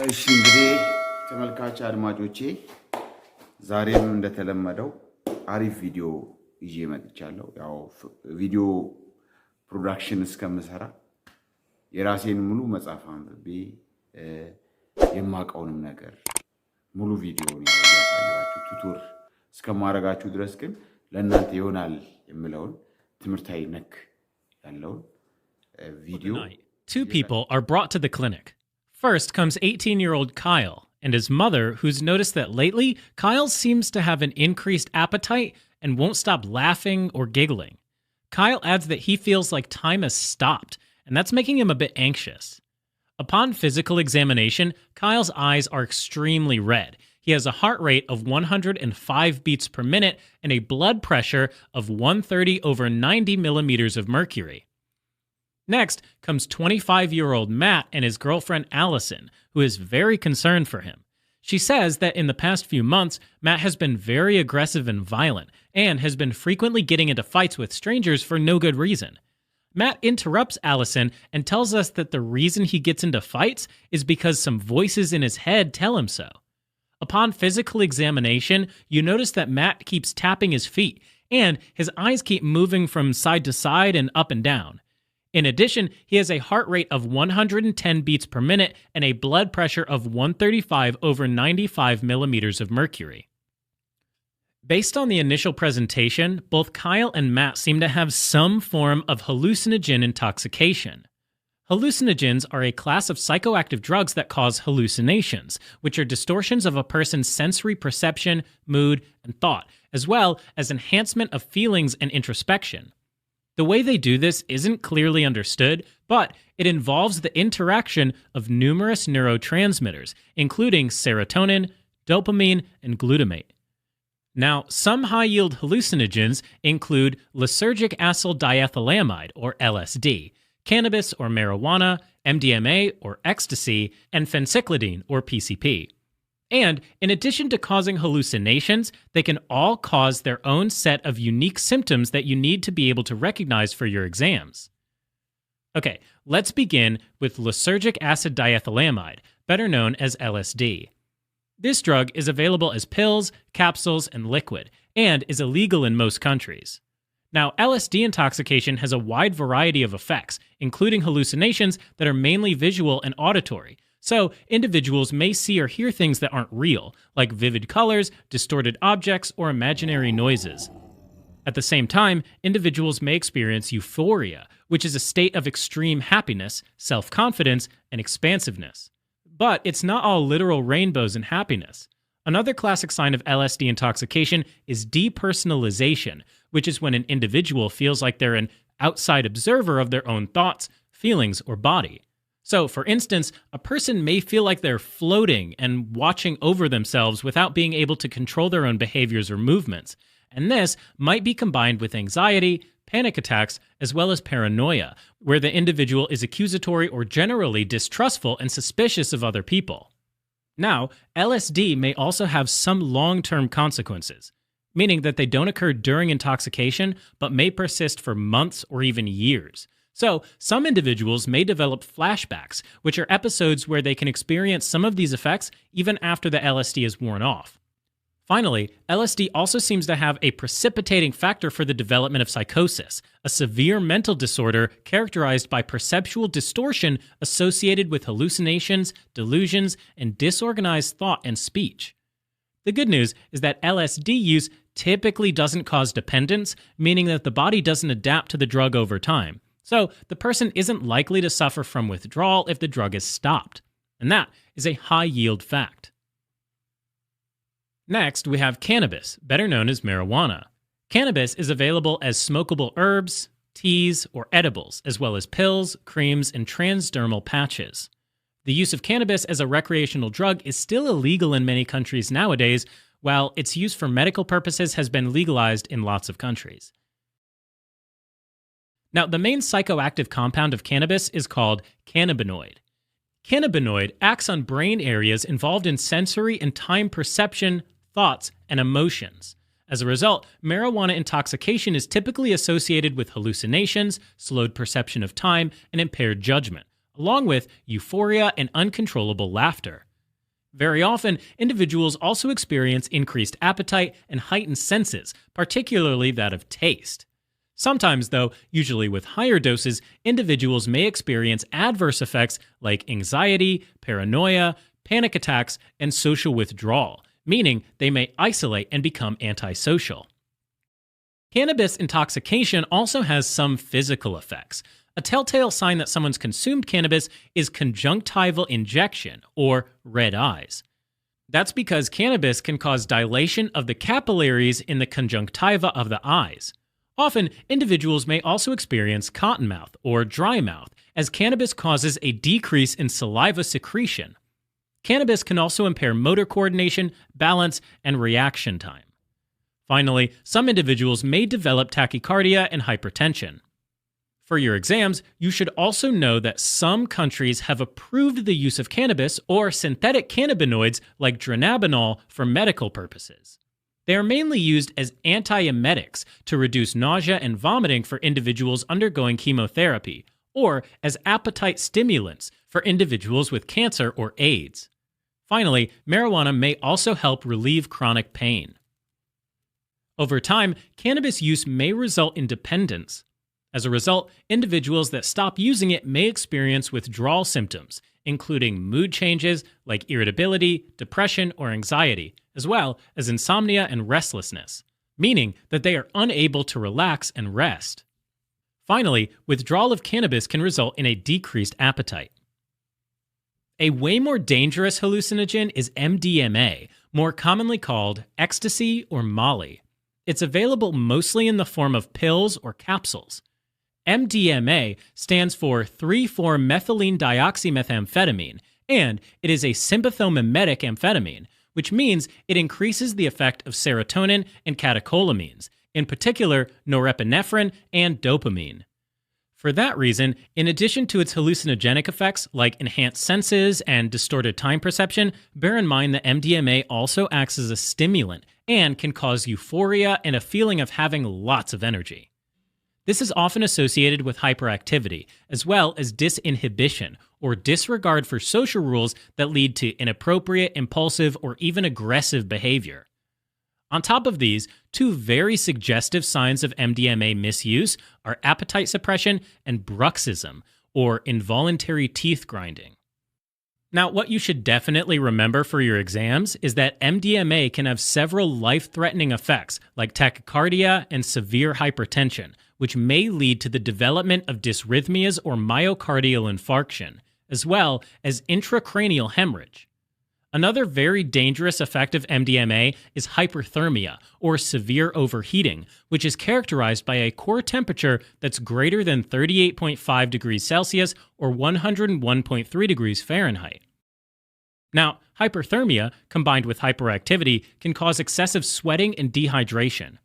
እሺ እንግዲህ ተመልካች አድማጮቼ ዛሬም እንደተለመደው አሪፍ ቪዲዮ ይዤ መጥቻለሁ። ያው ቪዲዮ ፕሮዳክሽን እስከምሰራ የራሴን ሙሉ መጽሐፍ አንብቤ የማውቀውንም ነገር ሙሉ ቪዲዮ ያሳያችሁ ቱቶር እስከማረጋችሁ ድረስ ግን ለእናንተ ይሆናል የምለውን ትምህርታዊ ነክ ያለውን ቪዲዮ Two people are brought to the clinic. First comes 18-year-old Kyle and his mother, who's noticed that lately, Kyle seems to have an increased appetite and won't stop laughing or giggling. Kyle adds that he feels like time has stopped, and that's making him a bit anxious. Upon physical examination, Kyle's eyes are extremely red. He has a heart rate of 105 beats per minute and a blood pressure of 130/90 millimeters of mercury. Next comes 25-year-old Matt and his girlfriend Allison, who is very concerned for him. She says that in the past few months, Matt has been very aggressive and violent, and has been frequently getting into fights with strangers for no good reason. Matt interrupts Allison and tells us that the reason he gets into fights is because some voices in his head tell him so. Upon physical examination, you notice that Matt keeps tapping his feet, and his eyes keep moving from side to side and up and down. In addition, he has a heart rate of 110 beats per minute and a blood pressure of 135/95 millimeters of mercury. Based on the initial presentation, both Kyle and Matt seem to have some form of hallucinogen intoxication. Hallucinogens are a class of psychoactive drugs that cause hallucinations, which are distortions of a person's sensory perception, mood, and thought, as well as enhancement of feelings and introspection. The way they do this isn't clearly understood, but it involves the interaction of numerous neurotransmitters, including serotonin, dopamine, and glutamate. Now, some high-yield hallucinogens include lysergic acyl diethylamide, or LSD, cannabis or marijuana, MDMA or ecstasy, and phencyclidine, or PCP. And in addition to causing hallucinations, they can all cause their own set of unique symptoms that you need to be able to recognize for your exams. Okay, let's begin with lysergic acid diethylamide, better known as LSD. This drug is available as pills, capsules, and liquid, and is illegal in most countries. Now, LSD intoxication has a wide variety of effects, including hallucinations that are mainly visual and auditory. So, individuals may see or hear things that aren't real, like vivid colors, distorted objects, or imaginary noises. At the same time, individuals may experience euphoria, which is a state of extreme happiness, self-confidence, and expansiveness. But it's not all literal rainbows and happiness. Another classic sign of LSD intoxication is depersonalization, which is when an individual feels like they're an outside observer of their own thoughts, feelings, or body. So, for instance, a person may feel like they're floating and watching over themselves without being able to control their own behaviors or movements, and this might be combined with anxiety, panic attacks, as well as paranoia, where the individual is accusatory or generally distrustful and suspicious of other people. Now, LSD may also have some long-term consequences, meaning that they don't occur during intoxication but may persist for months or even years. So, some individuals may develop flashbacks, which are episodes where they can experience some of these effects even after the LSD is worn off. Finally, LSD also seems to have a precipitating factor for the development of psychosis, a severe mental disorder characterized by perceptual distortion associated with hallucinations, delusions, and disorganized thought and speech. The good news is that LSD use typically doesn't cause dependence, meaning that the body doesn't adapt to the drug over time. So, the person isn't likely to suffer from withdrawal if the drug is stopped. And that is a high-yield fact. Next, we have cannabis, better known as marijuana. Cannabis is available as smokable herbs, teas, or edibles, as well as pills, creams, and transdermal patches. The use of cannabis as a recreational drug is still illegal in many countries nowadays, while its use for medical purposes has been legalized in lots of countries. Now, the main psychoactive compound of cannabis is called cannabinoid. Cannabinoid acts on brain areas involved in sensory and time perception, thoughts, and emotions. As a result, marijuana intoxication is typically associated with hallucinations, slowed perception of time, and impaired judgment, along with euphoria and uncontrollable laughter. Very often, individuals also experience increased appetite and heightened senses, particularly that of taste. Sometimes, though, usually with higher doses, individuals may experience adverse effects like anxiety, paranoia, panic attacks, and social withdrawal, meaning they may isolate and become antisocial. Cannabis intoxication also has some physical effects. A telltale sign that someone's consumed cannabis is conjunctival injection, or red eyes. That's because cannabis can cause dilation of the capillaries in the conjunctiva of the eyes. Often, individuals may also experience cottonmouth or dry mouth, as cannabis causes a decrease in saliva secretion. Cannabis can also impair motor coordination, balance, and reaction time. Finally, some individuals may develop tachycardia and hypertension. For your exams, you should also know that some countries have approved the use of cannabis or synthetic cannabinoids like dronabinol for medical purposes. They are mainly used as antiemetics to reduce nausea and vomiting for individuals undergoing chemotherapy, or as appetite stimulants for individuals with cancer or AIDS. Finally, marijuana may also help relieve chronic pain. Over time, cannabis use may result in dependence. As a result, individuals that stop using it may experience withdrawal symptoms, including mood changes like irritability, depression, or anxiety, as well as insomnia and restlessness, meaning that they are unable to relax and rest. Finally, withdrawal of cannabis can result in a decreased appetite. A way more dangerous hallucinogen is MDMA, more commonly called ecstasy or Molly. It's available mostly in the form of pills or capsules. MDMA stands for 3,4-methylene dioxymethamphetamine, and it is a sympathomimetic amphetamine, which means it increases the effect of serotonin and catecholamines, in particular norepinephrine and dopamine. For that reason, in addition to its hallucinogenic effects like enhanced senses and distorted time perception, bear in mind that MDMA also acts as a stimulant and can cause euphoria and a feeling of having lots of energy. This is often associated with hyperactivity, as well as disinhibition, or disregard for social rules that lead to inappropriate, impulsive, or even aggressive behavior. On top of these, two very suggestive signs of MDMA misuse are appetite suppression and bruxism, or involuntary teeth grinding. Now, what you should definitely remember for your exams is that MDMA can have several life-threatening effects like tachycardia and severe hypertension, which may lead to the development of dysrhythmias or myocardial infarction, as well as intracranial hemorrhage. Another very dangerous effect of MDMA is hyperthermia, or severe overheating, which is characterized by a core temperature that's greater than 38.5 degrees Celsius or 101.3 degrees Fahrenheit. Now, hyperthermia, combined with hyperactivity, can cause excessive sweating and dehydration.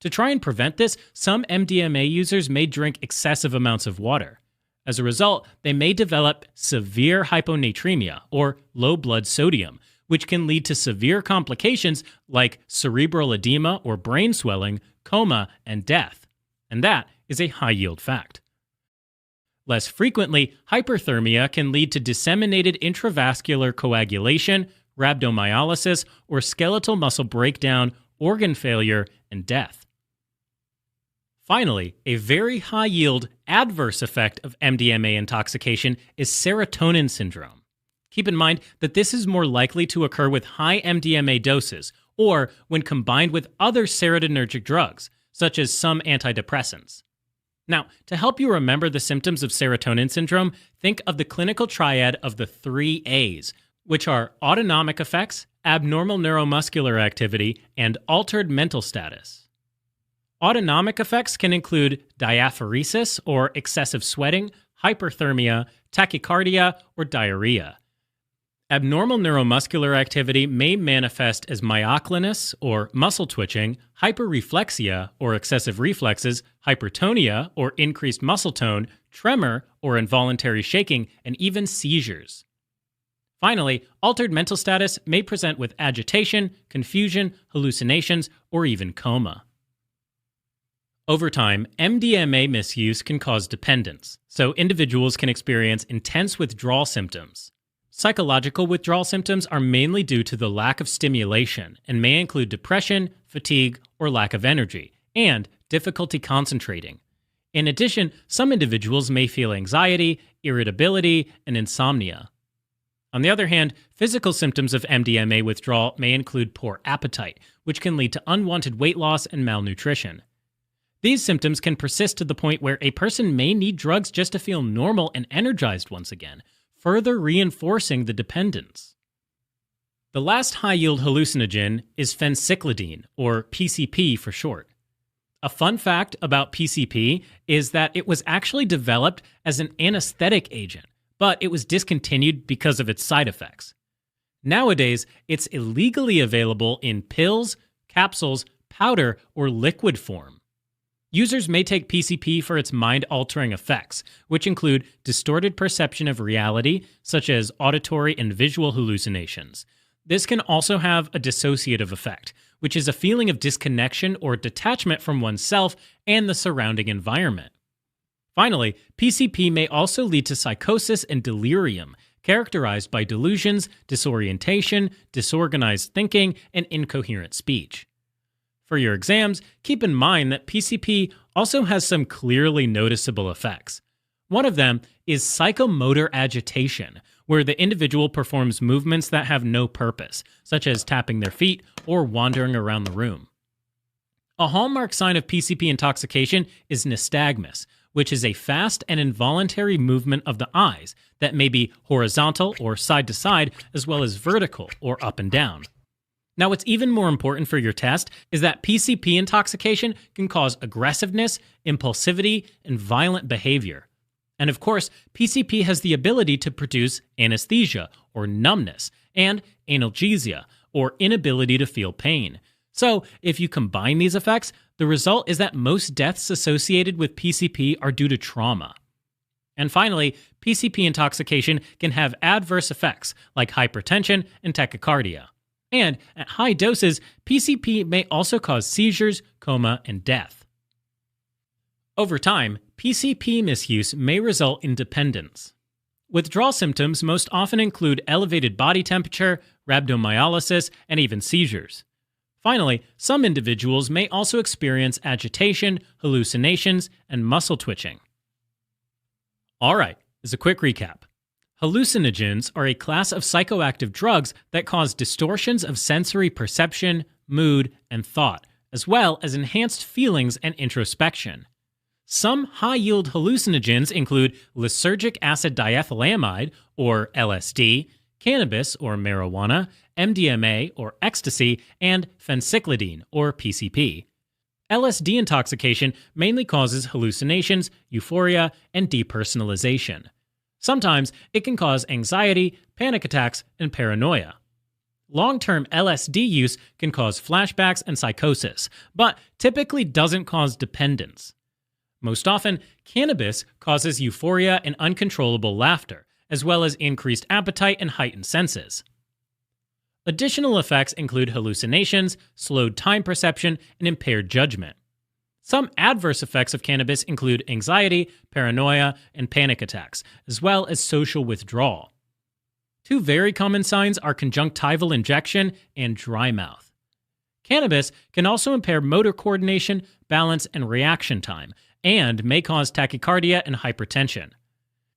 To try and prevent this, some MDMA users may drink excessive amounts of water. As a result, they may develop severe hyponatremia, or low blood sodium, which can lead to severe complications like cerebral edema or brain swelling, coma, and death. And that is a high-yield fact. Less frequently, hyperthermia can lead to disseminated intravascular coagulation, rhabdomyolysis, or skeletal muscle breakdown, organ failure, and death. Finally, a very high-yield adverse effect of MDMA intoxication is serotonin syndrome. Keep in mind that this is more likely to occur with high MDMA doses or when combined with other serotonergic drugs, such as some antidepressants. Now, to help you remember the symptoms of serotonin syndrome, think of the clinical triad of the 3 A's, which are autonomic effects, abnormal neuromuscular activity, and altered mental status. Autonomic effects can include diaphoresis, or excessive sweating, hyperthermia, tachycardia, or diarrhea. Abnormal neuromuscular activity may manifest as myoclonus, or muscle twitching, hyperreflexia, or excessive reflexes, hypertonia, or increased muscle tone, tremor, or involuntary shaking, and even seizures. Finally, altered mental status may present with agitation, confusion, hallucinations, or even coma. Over time, MDMA misuse can cause dependence, so individuals can experience intense withdrawal symptoms. Psychological withdrawal symptoms are mainly due to the lack of stimulation and may include depression, fatigue, or lack of energy, and difficulty concentrating. In addition, some individuals may feel anxiety, irritability, and insomnia. On the other hand, physical symptoms of MDMA withdrawal may include poor appetite, which can lead to unwanted weight loss and malnutrition. These symptoms can persist to the point where a person may need drugs just to feel normal and energized once again, further reinforcing the dependence. The last high-yield hallucinogen is phencyclidine, or PCP for short. A fun fact about PCP is that it was actually developed as an anesthetic agent, but it was discontinued because of its side effects. Nowadays, it's illegally available in pills, capsules, powder, or liquid form. Users may take PCP for its mind-altering effects, which include distorted perception of reality, such as auditory and visual hallucinations. This can also have a dissociative effect, which is a feeling of disconnection or detachment from oneself and the surrounding environment. Finally, PCP may also lead to psychosis and delirium, characterized by delusions, disorientation, disorganized thinking, and incoherent speech. For your exams, keep in mind that PCP also has some clearly noticeable effects. One of them is psychomotor agitation, where the individual performs movements that have no purpose, such as tapping their feet or wandering around the room. A hallmark sign of PCP intoxication is nystagmus, which is a fast and involuntary movement of the eyes that may be horizontal or side to side, as well as vertical or up and down. Now, what's even more important for your test is that PCP intoxication can cause aggressiveness, impulsivity, and violent behavior. And of course, PCP has the ability to produce anesthesia, or numbness, and analgesia, or inability to feel pain. So, if you combine these effects, the result is that most deaths associated with PCP are due to trauma. And finally, PCP intoxication can have adverse effects like hypertension and tachycardia. And at high doses, PCP may also cause seizures, coma, and death. Over time, PCP misuse may result in dependence. Withdrawal symptoms most often include elevated body temperature, rhabdomyolysis, and even seizures. Finally, some individuals may also experience agitation, hallucinations, and muscle twitching. All right, as a quick recap. Hallucinogens are a class of psychoactive drugs that cause distortions of sensory perception, mood, and thought, as well as enhanced feelings and introspection. Some high-yield hallucinogens include lysergic acid diethylamide, or LSD, cannabis, or marijuana, MDMA, or ecstasy, and phencyclidine, or PCP. LSD intoxication mainly causes hallucinations, euphoria, and depersonalization. Sometimes it can cause anxiety, panic attacks, and paranoia. Long-term LSD use can cause flashbacks and psychosis, but typically doesn't cause dependence. Most often, cannabis causes euphoria and uncontrollable laughter, as well as increased appetite and heightened senses. Additional effects include hallucinations, slowed time perception, and impaired judgment. Some adverse effects of cannabis include anxiety, paranoia, and panic attacks, as well as social withdrawal. Two very common signs are conjunctival injection and dry mouth. Cannabis can also impair motor coordination, balance, and reaction time, and may cause tachycardia and hypertension.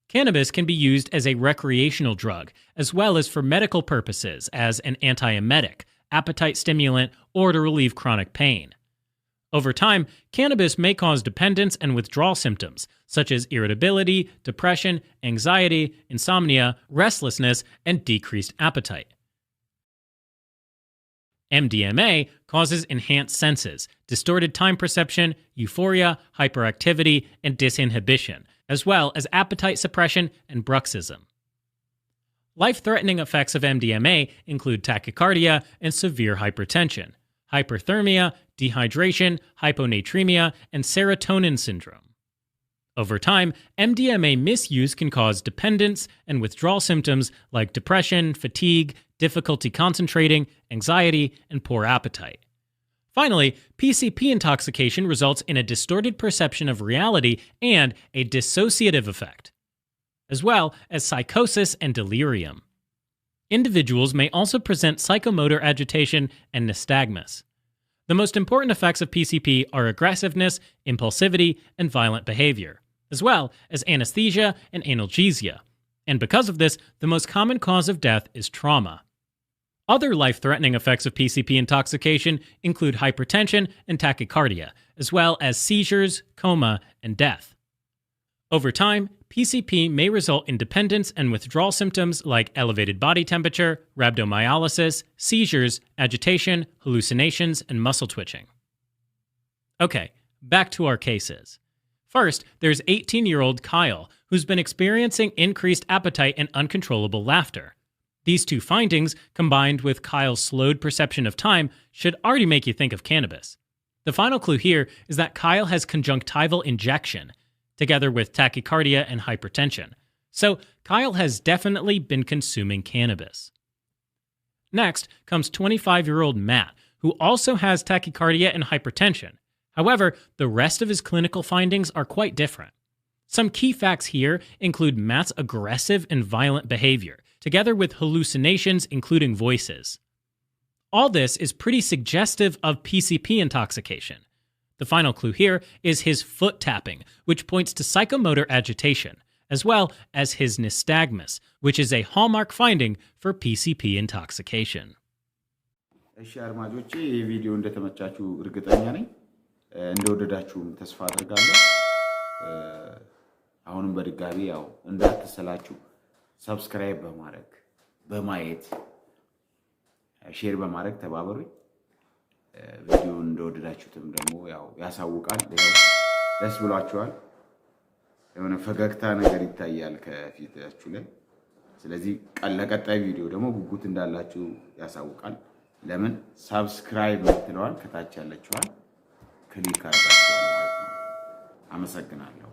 Cannabis can be used as a recreational drug, as well as for medical purposes as an antiemetic, appetite stimulant, or to relieve chronic pain. Over time, cannabis may cause dependence and withdrawal symptoms, such as irritability, depression, anxiety, insomnia, restlessness, and decreased appetite. MDMA causes enhanced senses, distorted time perception, euphoria, hyperactivity, and disinhibition, as well as appetite suppression and bruxism. Life-threatening effects of MDMA include tachycardia and severe hypertension, hyperthermia, dehydration, hyponatremia, and serotonin syndrome. Over time, MDMA misuse can cause dependence and withdrawal symptoms like depression, fatigue, difficulty concentrating, anxiety, and poor appetite. Finally, PCP intoxication results in a distorted perception of reality and a dissociative effect, as well as psychosis and delirium. Individuals may also present psychomotor agitation and nystagmus. The most important effects of PCP are aggressiveness, impulsivity, and violent behavior, as well as anesthesia and analgesia. And because of this, the most common cause of death is trauma. Other life-threatening effects of PCP intoxication include hypertension and tachycardia, as well as seizures, coma, and death. Over time, PCP may result in dependence and withdrawal symptoms like elevated body temperature, rhabdomyolysis, seizures, agitation, hallucinations, and muscle twitching. Okay, back to our cases. First, there's 18-year-old Kyle, who's been experiencing increased appetite and uncontrollable laughter. These two findings, combined with Kyle's slowed perception of time, should already make you think of cannabis. The final clue here is that Kyle has conjunctival injection, together with tachycardia and hypertension. So Kyle has definitely been consuming cannabis. Next comes 25-year-old Matt, who also has tachycardia and hypertension. However, the rest of his clinical findings are quite different. Some key facts here include Matt's aggressive and violent behavior, together with hallucinations including voices. All this is pretty suggestive of PCP intoxication. The final clue here is his foot tapping, which points to psychomotor agitation, as well as his nystagmus, which is a hallmark finding for PCP intoxication. እሺ አድማጮቼ ይህ ቪዲዮ እንደተመቻችሁ እርግጠኛ ነኝ እንደወደዳችሁም ተስፋ አድርጋለሁ አሁንም በድጋሚ ያው እንዳትሰላችሁ ሰብስክራይብ በማድረግ በማየት ሼር በማድረግ ተባበሩኝ ቪዲዮ እንደወደዳችሁትም ደግሞ ያው ያሳውቃል ያው ደስ ብሏችኋል የሆነ ፈገግታ ነገር ይታያል ከፊታችሁ ላይ ስለዚህ ለቀጣይ ቪዲዮ ደግሞ ጉጉት እንዳላችሁ ያሳውቃል ለምን ሰብስክራይብ ምትለዋል ከታች ያለችዋል ክሊክ አድርጋችኋል ማለት ነው አመሰግናለሁ